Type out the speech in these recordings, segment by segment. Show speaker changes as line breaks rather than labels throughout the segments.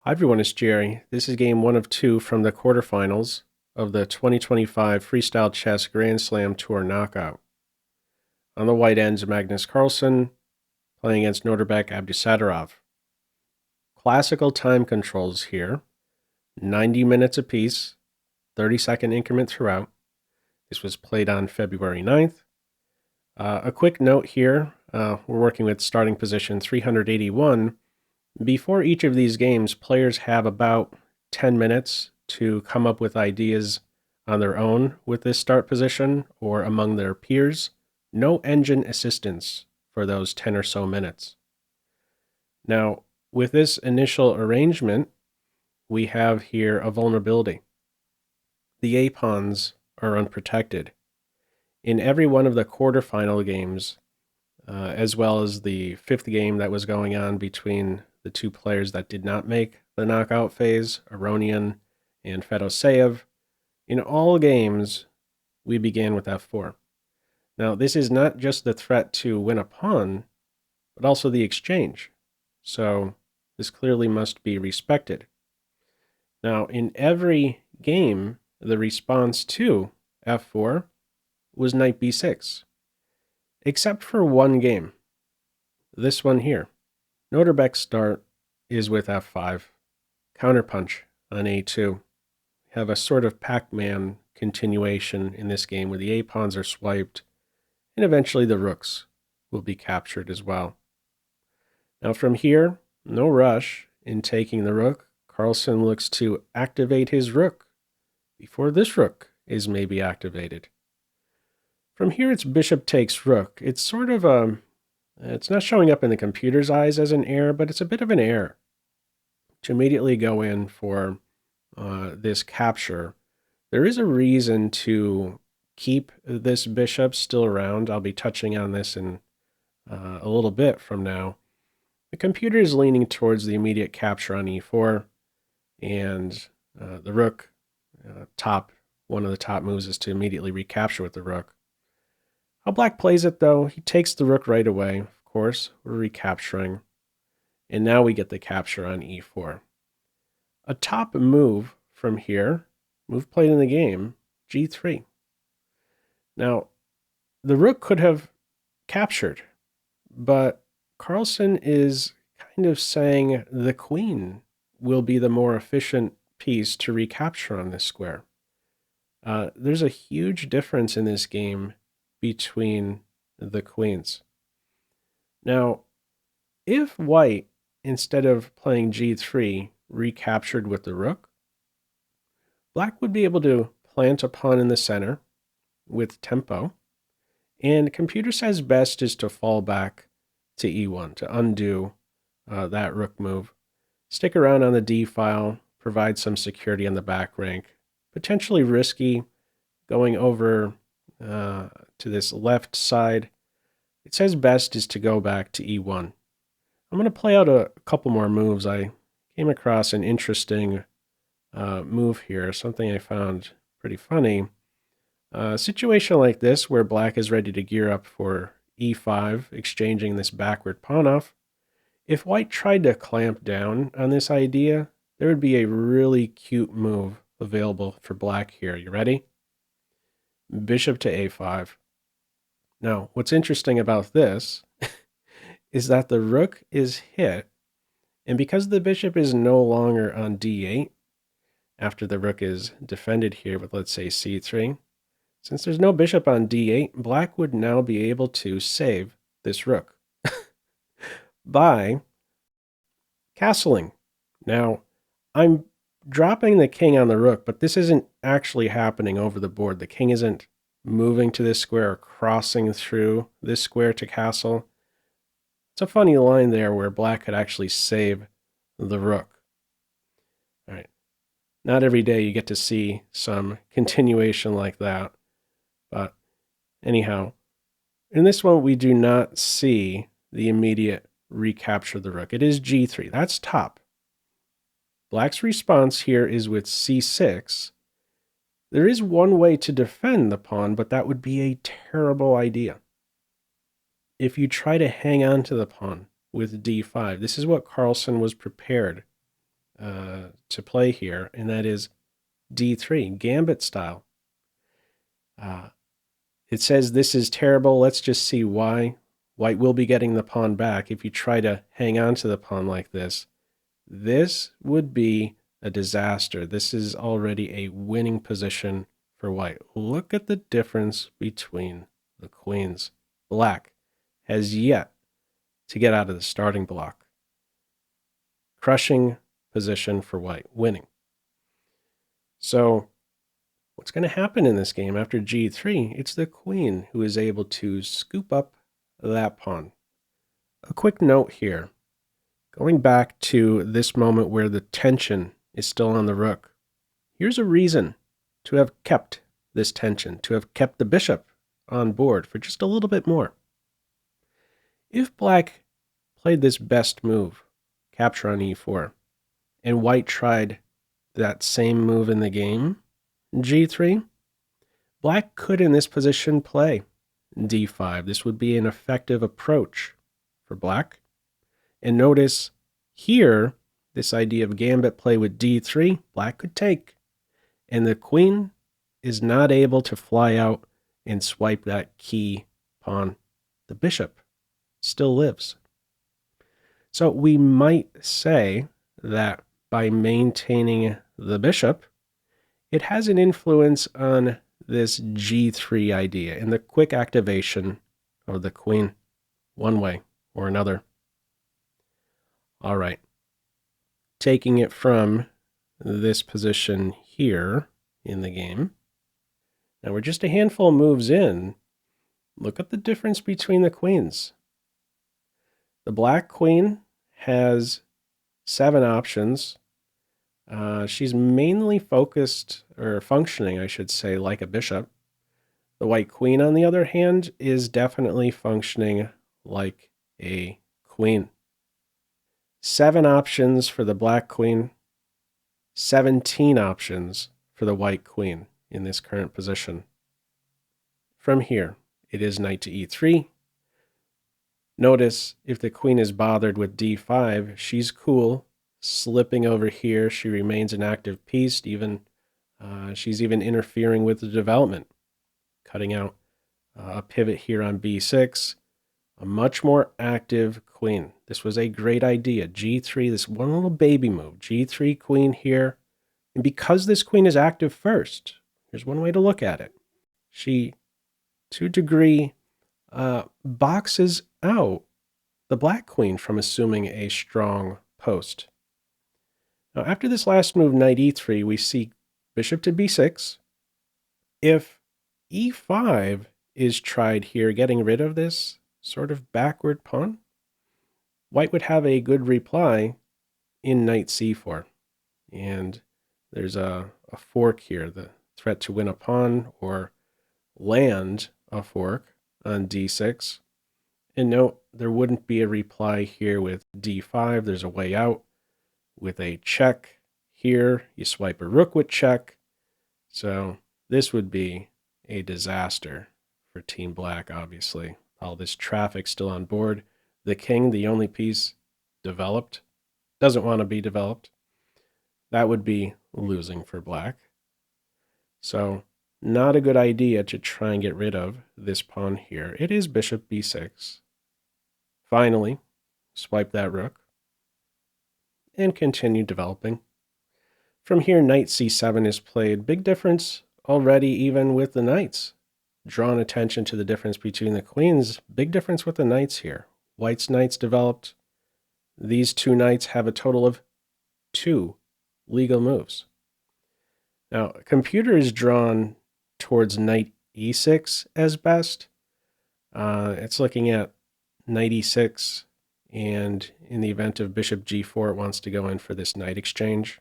Hi everyone, it's Jerry. This is game 1 of 2 from the quarterfinals of the 2025 Freestyle Chess Grand Slam Tour Knockout. On the white ends, Magnus Carlsen playing against Nodirbek Abdusattorov. Classical time controls here, 90 minutes apiece, 30-second increment throughout. This was played on February 9th. A quick note here, we're working with starting position 381. Before each of these games, players have about 10 minutes to come up with ideas on their own with this start position or among their peers. No engine assistance for those 10 or so minutes. Now, with this initial arrangement, we have here a vulnerability. The A-pawns are unprotected. In every one of the quarterfinal games, as well as the 5th game that was going on between the two players that did not make the knockout phase, Ra1 and Fedoseev, in all games, we began with f4. Now, this is not just the threat to win a pawn, but also the exchange. So this clearly must be respected. Now, in every game, the response to f4 was knight b6, except for one game, this one here. Nodirbek's start is with f5, counterpunch on a2. We have a sort of Pac-Man continuation in this game where the a-pawns are swiped, and eventually the rooks will be captured as well. Now from here, no rush in taking the rook. Carlsen looks to activate his rook before this rook is maybe activated. From here, it's bishop takes rook. It's sort of a it's not showing up in the computer's eyes as an error, but it's a bit of an error to immediately go in for this capture. There is a reason to keep this bishop still around. I'll be touching on this in a little bit from now. The computer is leaning towards the immediate capture on e4, and the rook, one of the top moves is to immediately recapture with the rook. How black plays it, though, he takes the rook right away. Of course, we're recapturing. And now we get the capture on e4. A top move from here, move played in the game, g3. Now, the rook could have captured, but Carlsen is kind of saying the queen will be the more efficient piece to recapture on this square. There's a huge difference in this game between the queens. Now, if white, instead of playing g3, recaptured with the rook, black would be able to plant a pawn in the center with tempo, and computer says best is to fall back to e1 to undo that rook move. Stick around on the d file, provide some security on the back rank, potentially risky going over to this left side. It says best is to go back to e1. I'm going to play out a couple more moves. I came across an interesting move here, something I found pretty funny. A situation like this where black is ready to gear up for e5, exchanging this backward pawn off. If white tried to clamp down on this idea, there would be a really cute move available for black here. You ready? Bishop to a5. Now, what's interesting about this is that the rook is hit, and because the bishop is no longer on d8, after the rook is defended here with, let's say, c3, since there's no bishop on d8, black would now be able to save this rook by castling. Now, I'm dropping the king on the rook, but this isn't actually happening over the board. The king isn't moving to this square or crossing through this square to castle. It's a funny line there where black could actually save the rook. All right. Not every day you get to see some continuation like that. But anyhow, in this one, we do not see the immediate recapture of the rook. It is g3. That's top. Black's response here is with c6. There is one way to defend the pawn, but that would be a terrible idea. If you try to hang on to the pawn with d5, this is what Carlsen was prepared to play here, and that is d3, gambit style. It says this is terrible. Let's just see why. White will be getting the pawn back. If you try to hang on to the pawn like this would be a disaster. This is already a winning position for white. Look at the difference between the queens. Black has yet to get out of the starting block. Crushing position for white, winning. So what's going to happen in this game after g3? It's the queen who is able to scoop up that pawn. A quick note here. Going back to this moment where the tension is still on the rook. Here's a reason to have kept this tension, to have kept the bishop on board for just a little bit more. If black played this best move, capture on e4, and white tried that same move in the game, g3, black could in this position play d5. This would be an effective approach for black. And notice here, this idea of gambit play with d3, black could take. And the queen is not able to fly out and swipe that key pawn. The bishop still lives. So we might say that by maintaining the bishop, it has an influence on this g3 idea and the quick activation of the queen one way or another. All right, taking it from this position here in the game. Now we're just a handful of moves in. Look at the difference between the queens. The black queen has 7 options. She's mainly focused, or functioning, I should say, like a bishop. The white queen, on the other hand, is definitely functioning like a queen. 7 options for the black queen, 17 options for the white queen in this current position. From here, it is knight to e3. Notice if the queen is bothered with d5, she's cool, slipping over here. She remains an active piece. She's even interfering with the development, cutting out a pivot here on b6. A much more active queen. This was a great idea. g3, this one little baby move. g3 queen here. And because this queen is active first, here's one way to look at it. She, to a degree, boxes out the black queen from assuming a strong post. Now, after this last move, knight e3, we see bishop to b6. If e5 is tried here, getting rid of this sort of backward pawn, white would have a good reply in knight c4. And there's a fork here, the threat to win a pawn or land a fork on d6. And note, there wouldn't be a reply here with d5. There's a way out with a check here. You swipe a rook with check. So this would be a disaster for Team Black, obviously. All this traffic still on board. The king, the only piece developed, doesn't want to be developed. That would be losing for black. So not a good idea to try and get rid of this pawn here. It is bishop b6. Finally, swipe that rook and continue developing. From here, knight c7 is played. Big difference already even with the knights. Drawn attention to the difference between the queens. Big difference with the knights here. White's knights developed. These 2 knights have a total of 2 legal moves. Now, computer is drawn towards knight e6 as best. It's looking at knight e6, and in the event of bishop g4, it wants to go in for this knight exchange.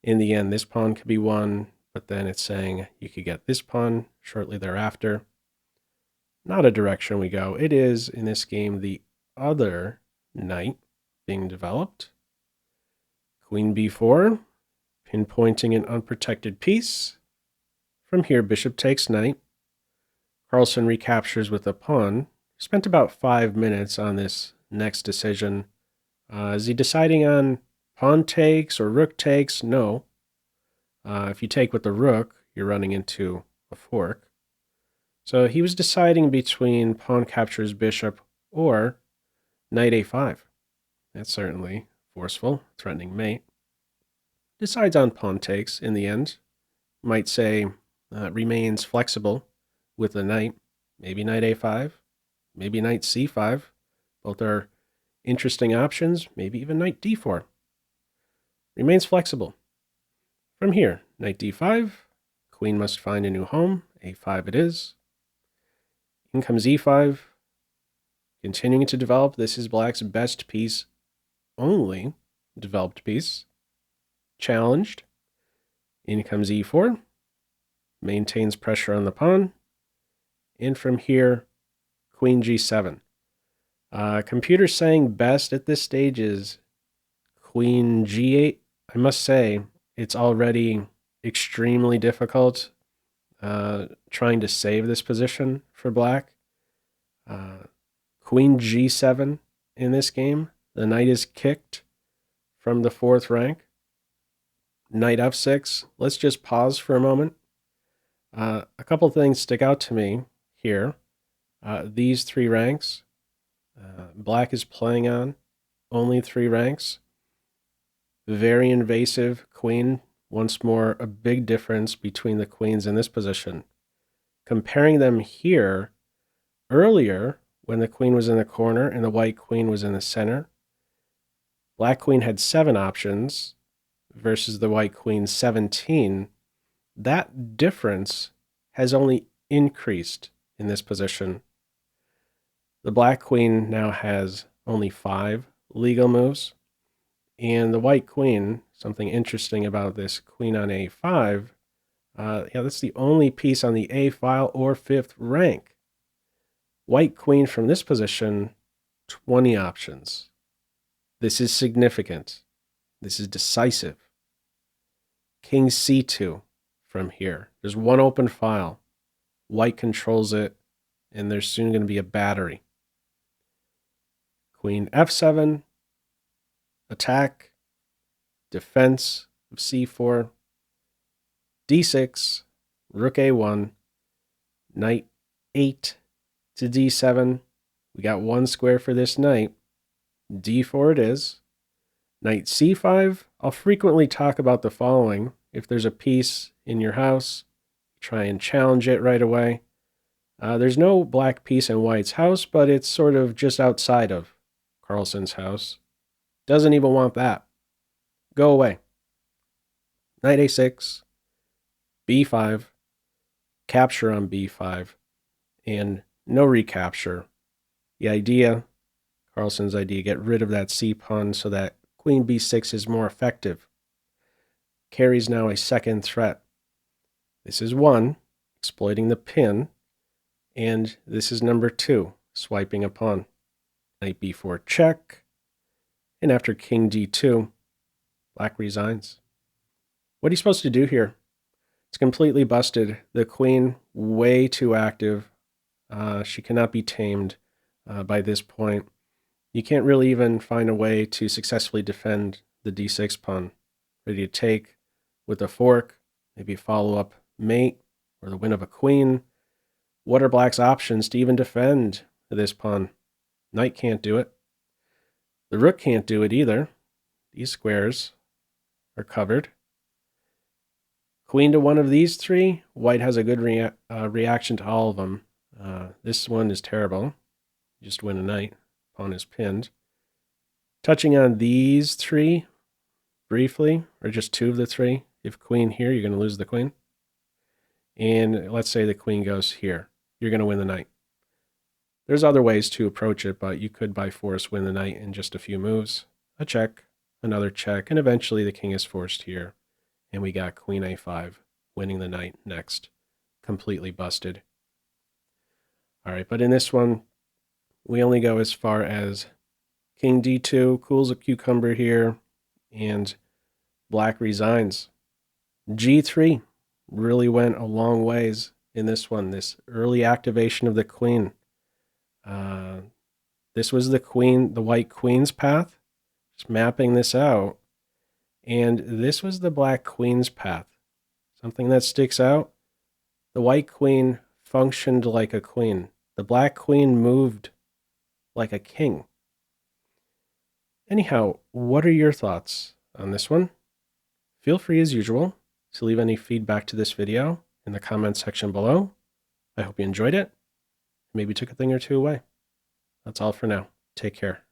In the end, this pawn could be won, but then it's saying you could get this pawn shortly thereafter. Not a direction we go. It is, in this game, the other knight being developed. Queen b4, pinpointing an unprotected piece. From here, bishop takes knight. Carlsen recaptures with a pawn. Spent about 5 minutes on this next decision. Is he deciding on pawn takes or rook takes? No. If you take with the rook, you're running into a fork. So he was deciding between pawn captures bishop or knight a5. That's certainly forceful, threatening mate. Decides on pawn takes in the end. Might say remains flexible with the knight. Maybe knight a5, maybe knight c5. Both are interesting options, maybe even knight d4. Remains flexible. From here, knight d5, queen must find a new home, a5 it is. In comes e5, continuing to develop. This is black's best piece, only developed piece. Challenged. In comes e4, maintains pressure on the pawn. And from here, queen g7. Computer saying best at this stage is queen g8. I must say, it's already extremely difficult trying to save this position for black. Queen g7 in this game. The knight is kicked from the 4th rank. Knight f6. Let's just pause for a moment. A couple things stick out to me here. These 3 ranks. Black is playing on only 3 ranks. Very invasive queen. Once more, a big difference between the queens in this position. Comparing them here, earlier, when the queen was in the corner and the white queen was in the center, black queen had 7 options versus the white queen 17. That difference has only increased in this position. The black queen now has only 5 legal moves, and the white queen, something interesting about this queen on a5, that's the only piece on the a file or 5th rank. White queen from this position, 20 options. This is significant. This is decisive. King c2 from here. There's one open file. White controls it, and there's soon going to be a battery. Queen f7, attack, defense of c4, d6, rook a1, knight 8 to d7. We got 1 square for this knight. d4 it is. Knight c5. I'll frequently talk about the following. If there's a piece in your house, try and challenge it right away. There's no black piece in white's house, but it's sort of just outside of Carlsen's house. Doesn't even want that. Go away. Knight a6, b5, capture on b5, and no recapture. The idea, Carlsen's idea, get rid of that c pawn so that queen b6 is more effective. Carries now a 2nd threat. This is 1, exploiting the pin, and this is number 2, swiping a pawn. Knight b4 check, and after king d2, black resigns. What are you supposed to do here? It's completely busted. The queen, way too active. She cannot be tamed by this point. You can't really even find a way to successfully defend the d6 pawn. Ready to take with a fork, maybe follow up mate, or the win of a queen. What are black's options to even defend this pawn? Knight can't do it. The rook can't do it either. These squares are covered. Queen to one of these 3. White has a good reaction to all of them. This one is terrible. You just win a knight. Pawn is pinned. Touching on these 3 briefly, or just 2 of the 3. If queen here, you're going to lose the queen. And let's say the queen goes here. You're going to win the knight. There's other ways to approach it, but you could by force win the knight in just a few moves. A check, another check, and eventually the king is forced here. And we got queen a5, winning the knight next. Completely busted. All right, but in this one, we only go as far as king d2, cools a cucumber here, and black resigns. g3 really went a long ways in this one, this early activation of the queen. This was the white queen's path. Just mapping this out. And this was the black queen's path. Something that sticks out, the white queen functioned like a queen. The black queen moved like a king. Anyhow, what are your thoughts on this one? Feel free as usual to leave any feedback to this video in the comments section below. I hope you enjoyed it. Maybe took a thing or two away. That's all for now. Take care.